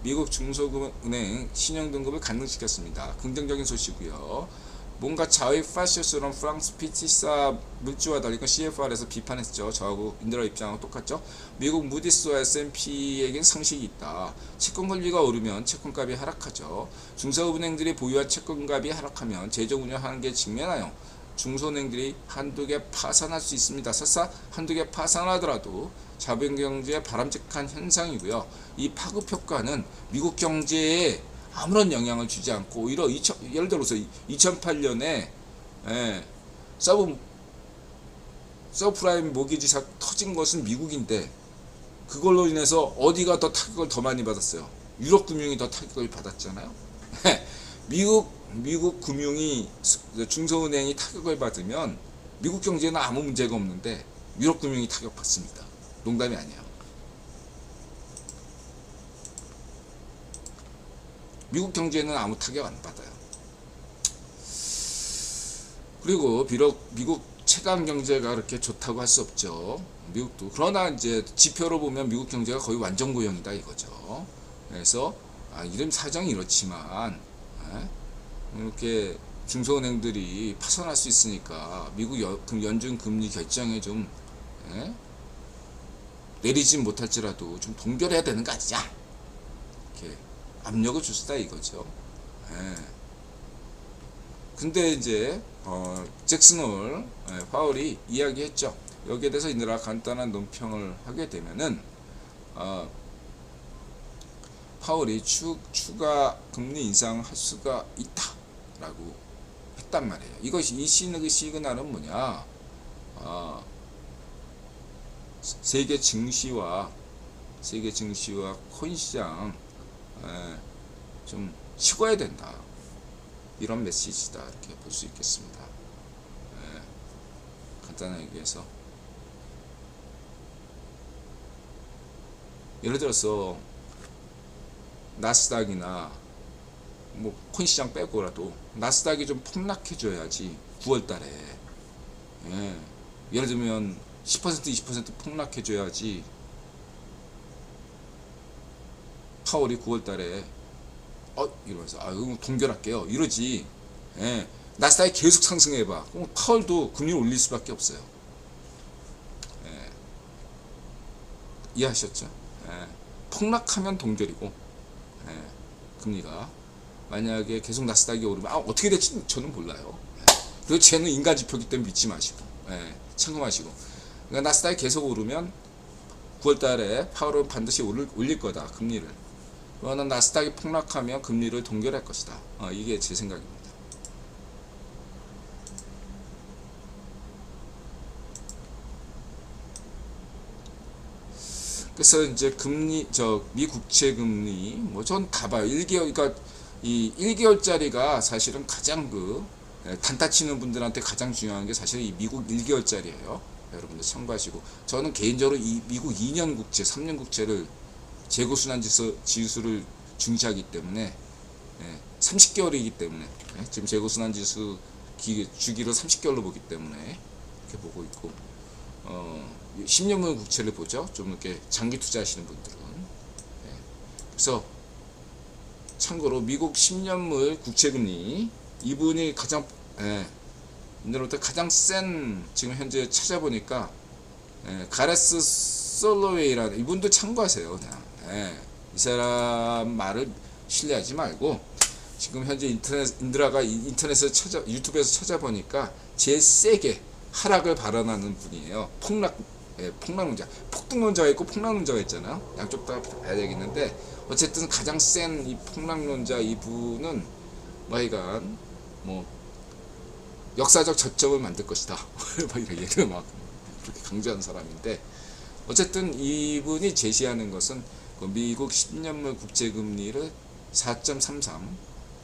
Speaker 1: 미국 중소은행 신용등급을 간등시켰습니다. 긍정적인 소식이고요. 뭔가 자위파시스런 프랑스 피치사 물주와 달리 CFR에서 비판했죠. 저하고 인드라 입장하고 똑같죠. 미국 무디스와 S&P에겐 상식이 있다. 채권 권리가 오르면 채권값이 하락하죠. 중소은행들이 보유한 채권값이 하락하면 재정 운영하는 게 직면하여 중소은행들이 한두 개 파산할 수 있습니다. 설사 한두 개 파산하더라도 자본경제의 바람직한 현상이고요. 이 파급 효과는 미국 경제에 아무런 영향을 주지 않고 오히려 예를 들어서 2008년에 서브프라임 모기지 터진 것은 미국인데 그걸로 인해서 어디가 더 타격을 더 많이 받았어요? 유럽 금융이 더 타격을 받았잖아요. 미국 금융이 중소은행이 타격을 받으면 미국 경제는 아무 문제가 없는데 유럽 금융이 타격받습니다. 농담이 아니에요. 미국 경제는 아무 타격 안 받아요. 그리고 비록 미국 최강 경제가 그렇게 좋다고 할 수 없죠. 미국도. 그러나 이제 지표로 보면 미국 경제가 거의 완전 고용이다 이거죠. 그래서 이름 사정이 이렇지만 이렇게 중소은행들이 파산할 수 있으니까 미국 연준 금리 결정에 좀 내리진 못할지라도 좀 동결해야 되는 거 아니냐, 이렇게 압력을 줬다 이거죠. 근데 이제 잭슨 홀 파월이 이야기했죠. 여기에 대해서 이들아 간단한 논평을 하게 되면은 파월이 추가 금리 인상할 수가 있다라고 했단 말이에요. 이것이 이 시그널은 뭐냐? 세계 증시와 코인 시장 좀 식어야 된다. 이런 메시지다 이렇게 볼 수 있겠습니다. 간단하게 얘기해서 예를 들어서 나스닥이나 뭐 코인 시장 빼고라도 나스닥이 좀 폭락해줘야지 9월달에 예를 들면 10% 20% 폭락해줘야지 파월이 9월달에 이러면서 이거 동결할게요 이러지. 나스닥이 계속 상승해봐. 그럼 파월도 금리를 올릴 수밖에 없어요. 이해하셨죠? 폭락하면 동결이고 금리가 만약에 계속 나스닥이 오르면 어떻게 될지 저는 몰라요. 그리고 쟤는 인간 지표기 때문에 믿지 마시고 참고하시고. 그러니까 나스닥이 계속 오르면 9월달에 파월은 반드시 올릴 거다 금리를. 그러나 나스닥이 폭락하면 금리를 동결할 것이다. 이게 제 생각입니다. 그래서 이제 금리 미 국채 금리 전 다 봐요. 1개월 그러니까 이 1개월짜리가 사실은 가장 단타 치는 분들한테 가장 중요한 게 사실 이 미국 1개월짜리예요. 여러분들 참고하시고, 저는 개인적으로 이 미국 2년 국채, 3년 국채를 재고순환 지수를 중시하기 때문에 30개월이기 때문에 지금 재고순환 지수 주기로 30개월로 보기 때문에 이렇게 보고 있고 10년물 국채를 보죠. 좀 이렇게 장기 투자하시는 분들은. 그래서 참고로 미국 10년물 국채금리 이분이 가장 오늘부터 가장 센 지금 현재 찾아보니까 가레스 솔로웨이라는 이분도 참고하세요. 그냥 이 사람 말을 신뢰하지 말고 지금 현재 인드라가 인터넷에서 유튜브에서 찾아보니까 제일 세게 하락을 발언하는 분이에요. 폭락론자, 폭등론자가 있고 폭락론자가 있잖아요. 양쪽 다 봐야 되겠는데 어쨌든 가장 센 이 폭락론자 이분은 하여간 역사적 저점을 만들 것이다. 얘를 막 그렇게 강조하는 사람인데 어쨌든 이분이 제시하는 것은 미국 10년물 국채금리를 4.33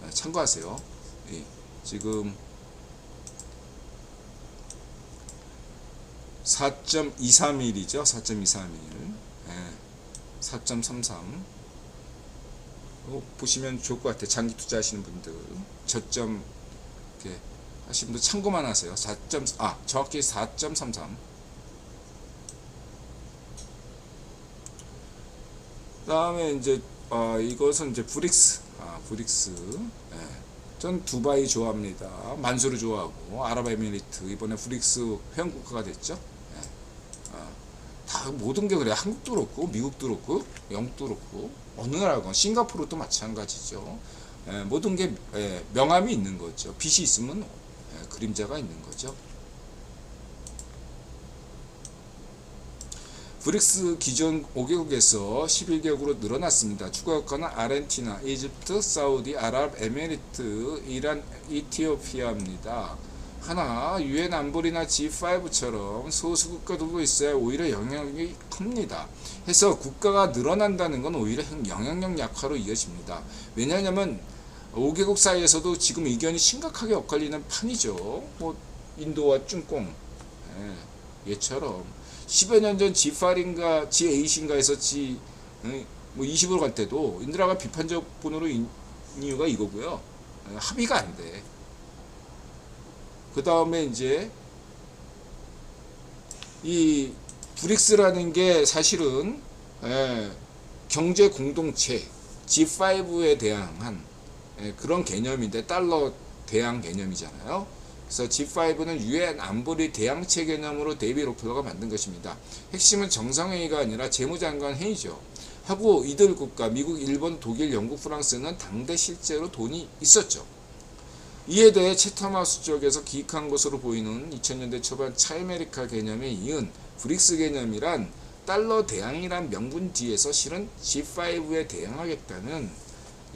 Speaker 1: 참고하세요. 지금 4.231이죠. 4.231 4.33 보시면 좋을 것 같아요. 장기 투자하시는 분들 저점 이렇게 하시는 분들 참고만 하세요. 정확히 4.33. 다음에 이제 이것은 이제 브릭스. 전 두바이 좋아합니다. 만수르 좋아하고 아랍에미리트 이번에 브릭스 회원국가가 됐죠. 다 모든 게 그래. 한국도 그렇고 미국도 그렇고 영국도 그렇고 어느 나라건 싱가포르도 마찬가지죠. 모든 게 명암이 있는 거죠. 빛이 있으면 그림자가 있는 거죠. 브릭스 기존 5개국에서 11개국으로 늘어났습니다. 추가 국가는 아르헨티나, 이집트, 사우디, 아랍에미리트, 이란, 이티오피아입니다. 하나 유엔 안보리나 G5처럼 소수 국가들도 있어야 오히려 영향력이 큽니다. 해서 국가가 늘어난다는 건 오히려 영향력 약화로 이어집니다. 왜냐하면 5개국 사이에서도 지금 의견이 심각하게 엇갈리는 판이죠. 인도와 중공 얘처럼 10여 년 전 G5인가 G8인가에서 G20으로 갈 때도 인드라가 비판적 분으로 이유가 이거고요. 합의가 안 돼. 그 다음에 이제 이 브릭스라는 게 사실은 경제 공동체 G5에 대항한 그런 개념인데, 달러 대항 개념이잖아요. 그래서 G5는 유엔 안보리 대항체 개념으로 데이비 록펠러가 만든 것입니다. 핵심은 정상회의가 아니라 재무장관 회의죠. 하고 이들 국가 미국, 일본, 독일, 영국, 프랑스는 당대 실제로 돈이 있었죠. 이에 대해 채텀하우스 쪽에서 기획한 것으로 보이는 2000년대 초반 차이메리카 개념에 이은 브릭스 개념이란 달러 대항이란 명분 뒤에서 실은 G5에 대항하겠다는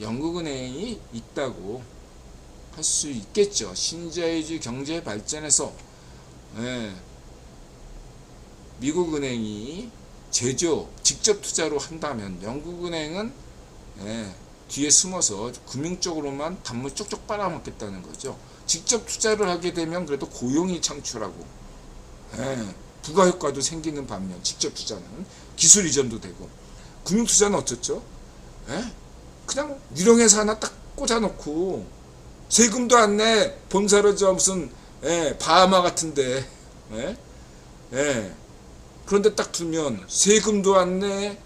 Speaker 1: 영국은행이 있다고 할 수 있겠죠. 신자유주의 경제 발전에서 미국은행이 제조 직접 투자로 한다면 영국은행은 뒤에 숨어서 금융 쪽으로만 단물 쪽쪽 빨아먹겠다는 거죠. 직접 투자를 하게 되면 그래도 고용이 창출하고 부가효과도 생기는 반면, 직접 투자는 기술 이전도 되고, 금융 투자는 어떻죠? 그냥 유령회사 하나 딱 꽂아놓고 세금도 안 내. 본사로 저 무슨 바하마 같은데 그런데 딱 두면 세금도 안 내.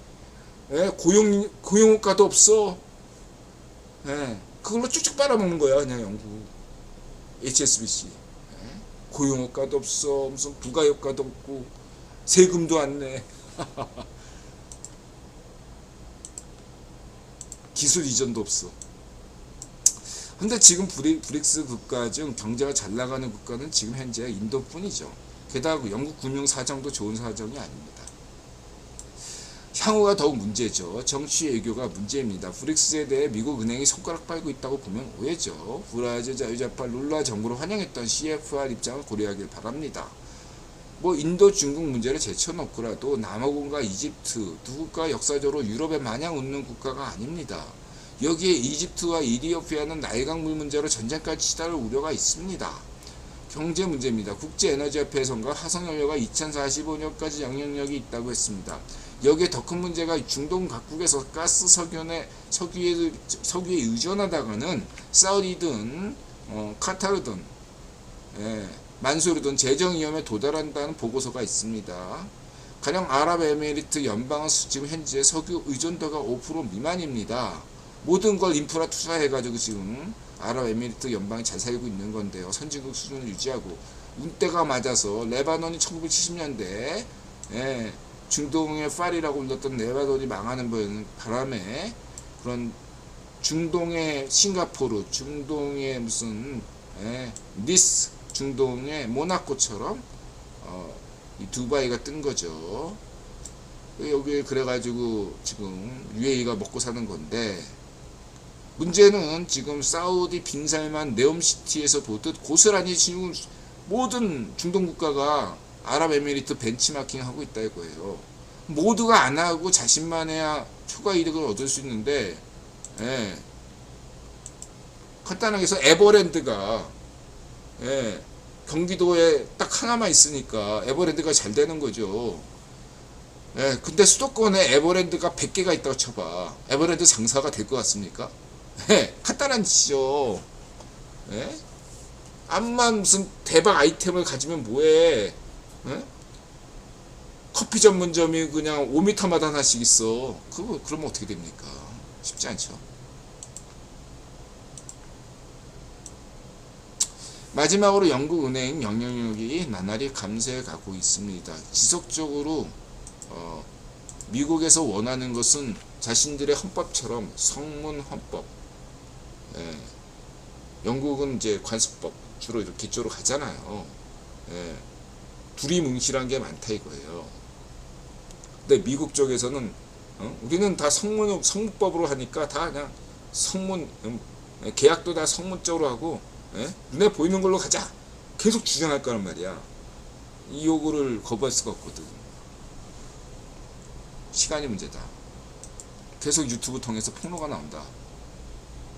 Speaker 1: 고용효과도 없어. 그걸로 쭉쭉 빨아먹는 거야 그냥 영국 HSBC. 고용효과도 없어. 무슨 부가효과도 없고 세금도 안 내. 기술 이전도 없어. 근데 지금 브릭스 국가 중 경제가 잘 나가는 국가는 지금 현재 인도뿐이죠. 게다가 영국 금융 사정도 좋은 사정이 아닙니다. 향후가 더욱 문제죠. 정치 외교가 문제입니다. 브릭스에 대해 미국 은행이 손가락 빨고 있다고 보면 오해죠. 브라질 자유좌파 룰라 정부를 환영했던 CFR 입장을 고려하길 바랍니다. 인도 중국 문제를 제쳐놓고라도 남아공과 이집트 두 국가 역사적으로 유럽에 마냥 웃는 국가가 아닙니다. 여기에 이집트와 이디오피아는 나일강 물 문제로 전쟁까지 치달을 우려가 있습니다. 경제 문제입니다. 국제에너지협회에서가 화석연료가 2045년까지 영향력이 있다고 했습니다. 여기에 더 큰 문제가 중동 각국에서 가스 석유에 의존하다가는 사우디든 카타르든 만수르든 재정 위험에 도달한다는 보고서가 있습니다. 가령 아랍에미리트 연방은 지금 현재 석유 의존도가 5% 미만입니다. 모든 걸 인프라 투자해가지고 지금 아랍에미리트 연방이 잘 살고 있는 건데요. 선진국 수준을 유지하고 운때가 맞아서 레바논이 1970년대 중동의 파리라고 불렸던 레바논이 망하는 바람에 그런 중동의 싱가포르, 중동의 무슨 니스, 중동의 모나코처럼 이 두바이가 뜬 거죠. 여기 그래가지고 지금 UAE가 먹고 사는 건데, 문제는 지금 사우디 빈살만 네옴시티에서 보듯 고스란히 지금 모든 중동 국가가 아랍에미리트 벤치마킹 하고 있다 이거예요. 모두가 안 하고 자신만 해야 초과 이득을 얻을 수 있는데, 간단하게 해서 에버랜드가 경기도에 딱 하나만 있으니까 에버랜드가 잘 되는 거죠. 근데 수도권에 에버랜드가 100개가 있다고 쳐봐. 에버랜드 장사가 될 것 같습니까? 간단한 짓이죠. 암만 무슨 대박 아이템을 가지면 뭐해? 커피 전문점이 그냥 5m마다 하나씩 있어. 그러면 어떻게 됩니까? 쉽지 않죠. 마지막으로 영국은행 영향력이 나날이 감소해 가고 있습니다. 지속적으로 미국에서 원하는 것은 자신들의 헌법처럼 성문 헌법, 영국은 이제 관습법 주로 이렇게 기초로 가잖아요. 두리뭉실한 게 많다 이거예요. 근데 미국 쪽에서는 우리는 다 성문법으로 하니까 다 그냥 성문, 계약도 다 성문적으로 하고 눈에 보이는 걸로 가자 계속 주장할 거란 말이야. 이 요구를 거부할 수가 없거든. 시간이 문제다. 계속 유튜브 통해서 폭로가 나온다.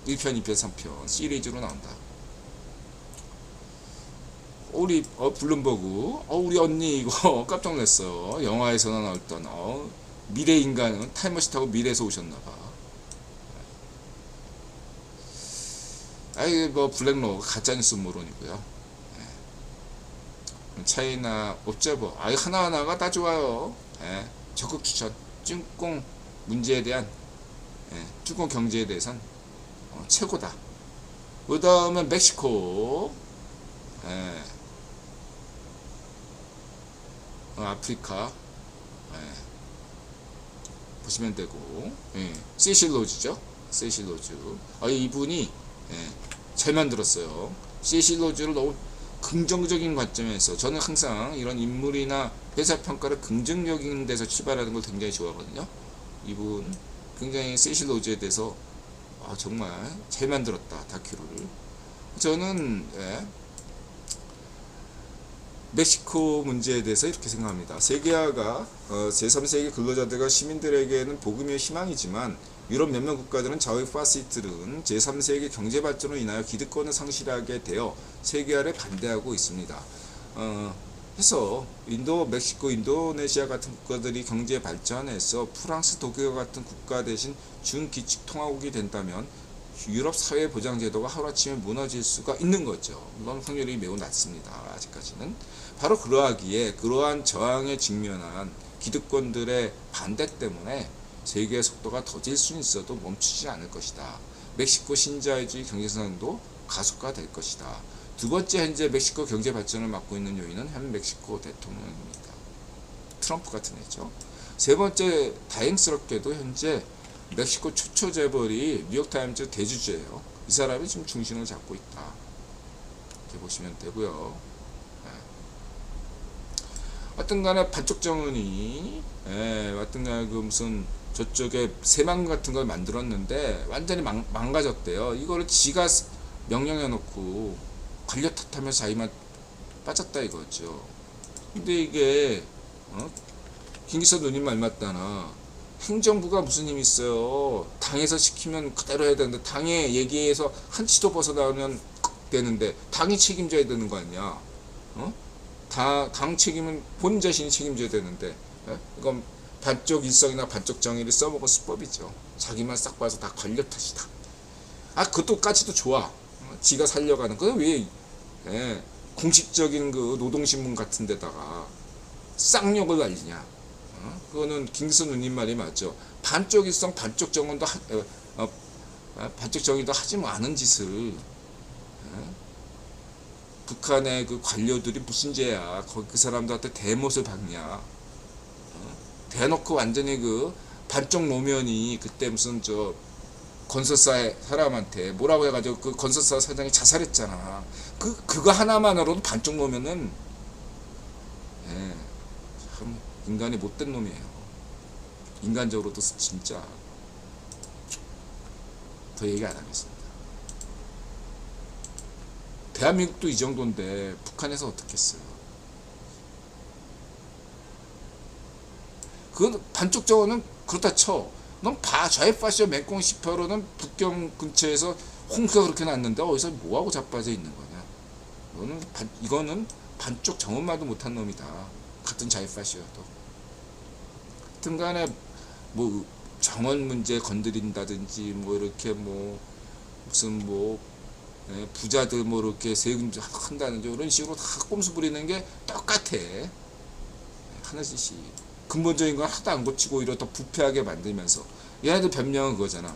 Speaker 1: 1편, 2편, 3편 시리즈로 나온다. 우리 블룸버그 우리 언니 이거 깜짝 놀랐어. 영화에서나 나왔던 미래 인간은 타임머신 타고 미래에서 오셨나봐. 블랙로그 가짜뉴스 모론이고요. 차이나 옵저버 하나하나가 다 좋아요. 예, 적극 추천. 쭈공 문제에 대한 쭈공 경제에 대해선 최고다. 그 다음은 멕시코, 예, 아프리카, 예, 보시면 되고, 예, 세실로즈죠. 세실로즈. 이분이 잘 만들었어요. 세실로즈를 너무 긍정적인 관점에서, 저는 항상 이런 인물이나 회사 평가를 긍정적인 데서 출발하는 걸 굉장히 좋아하거든요. 이분 굉장히 세실로즈에 대해서 정말 잘 만들었다, 다큐를. 저는 멕시코 문제에 대해서 이렇게 생각합니다. 세계화가 제3세계 근로자들과 시민들에게는 복음의 희망이지만 유럽 몇몇 국가들은 좌우 파시스트들은 제3세계 경제발전으로 인하여 기득권을 상실하게 되어 세계화를 반대하고 있습니다. 해서 인도, 멕시코, 인도네시아 같은 국가들이 경제 발전해서 프랑스, 독일 같은 국가 대신 준기축 통화국이 된다면 유럽 사회 보장 제도가 하루아침에 무너질 수가 있는 거죠. 물론 확률이 매우 낮습니다. 아직까지는. 바로 그러하기에 그러한 저항에 직면한 기득권들의 반대 때문에 세계의 속도가 더딜 수는 있어도 멈추지 않을 것이다. 멕시코 신자유주의 경제성장도 가속화될 것이다. 두 번째, 현재 멕시코 경제 발전을 맡고 있는 요인은 현 멕시코 대통령입니다. 트럼프 같은 애죠. 세 번째, 다행스럽게도 현재 멕시코 최초 재벌이 뉴욕타임즈 대주주예요. 이 사람이 지금 중심을 잡고 있다. 이렇게 보시면 되고요. 하여튼간에 반쪽 정은이 하여튼간에 그 무슨 저쪽에 새망 같은 걸 만들었는데 완전히 망가졌대요. 이거를 지가 명령해 놓고 관료 탓하면서 자기만 빠졌다 이거죠. 근데 이게 김기서 누님 말 맞다나 행정부가 무슨 힘이 있어요. 당에서 시키면 그대로 해야 되는데, 당의 얘기에서 한치도 벗어나면 되는데 당이 책임져야 되는 거 아니야. 당 책임은 본 자신이 책임져야 되는데, 이건 반쪽 일성이나 반쪽 정의를 써먹은 수법이죠. 자기만 싹 봐서 다 관료 탓이다. 그것도까지도 좋아. 지가 살려가는 거. 왜 공식적인 그 노동신문 같은 데다가 쌍욕을 날리냐. 그거는 김기선 누님 말이 맞죠. 반쪽 일성, 반쪽 정의도 반쪽 정의도 하지 않은 짓을 북한의 그 관료들이 무슨 죄야. 거기 그 사람들한테 대못을 박냐. 대놓고 완전히 그 반쪽 노면이 그때 무슨 건설사 사람한테 뭐라고 해가지고 그 건설사 사장이 자살했잖아. 그거 하나만으로도 반쪽 노면은 참 인간이 못된 놈이에요. 인간적으로도 진짜. 더 얘기 안 하겠습니다. 대한민국도 이 정도인데 북한에서 어떻게 했어요? 그 반쪽 정원은 그렇다 쳐. 넌 좌회파시오 맹꽁 10%는 북경 근처에서 홍수가 그렇게 났는데 어디서 뭐하고 자빠져 있는 거냐. 이거는 반쪽 정원만도 못한 놈이다. 같은 좌회파시오도. 하여튼간에 뭐 정원 문제 건드린다든지 뭐 이렇게 뭐 무슨 뭐 부자들 뭐 이렇게 세금 한다든지 이런 식으로 다 꼼수 부리는 게 똑같아. 하나씩 근본적인 건 하나도 안 고치고 오히려 더 부패하게 만들면서. 얘네들 변명은 그거잖아.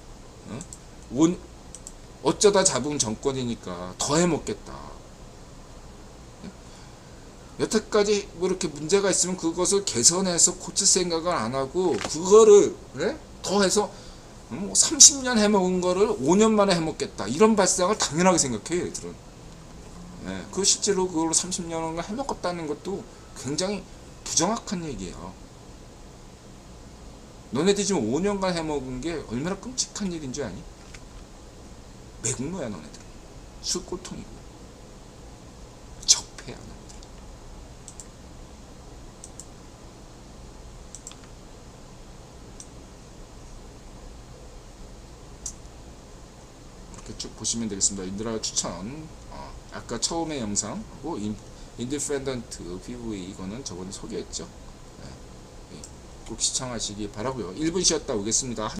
Speaker 1: 어쩌다 잡은 정권이니까 더 해먹겠다. 여태까지 뭐 이렇게 문제가 있으면 그것을 개선해서 고칠 생각을 안 하고 그거를 더 해서 30년 해먹은 거를 5년 만에 해먹겠다. 이런 발상을 당연하게 생각해요, 얘들은. 그 실제로 그걸로 30년을 해먹었다는 것도 굉장히 부정확한 얘기예요. 너네들이 지금 5년간 해먹은 게 얼마나 끔찍한 일인 줄 아니? 매국노야, 너네들. 술꼴통이고. 적폐야, 너네들. 이렇게 쭉 보시면 되겠습니다. 인드라 추천. 아까 처음에 영상하고 인디펜던트 PV 이거는 저번에 소개했죠. 꼭 시청하시기 바라고요. 1분 쉬었다 오겠습니다.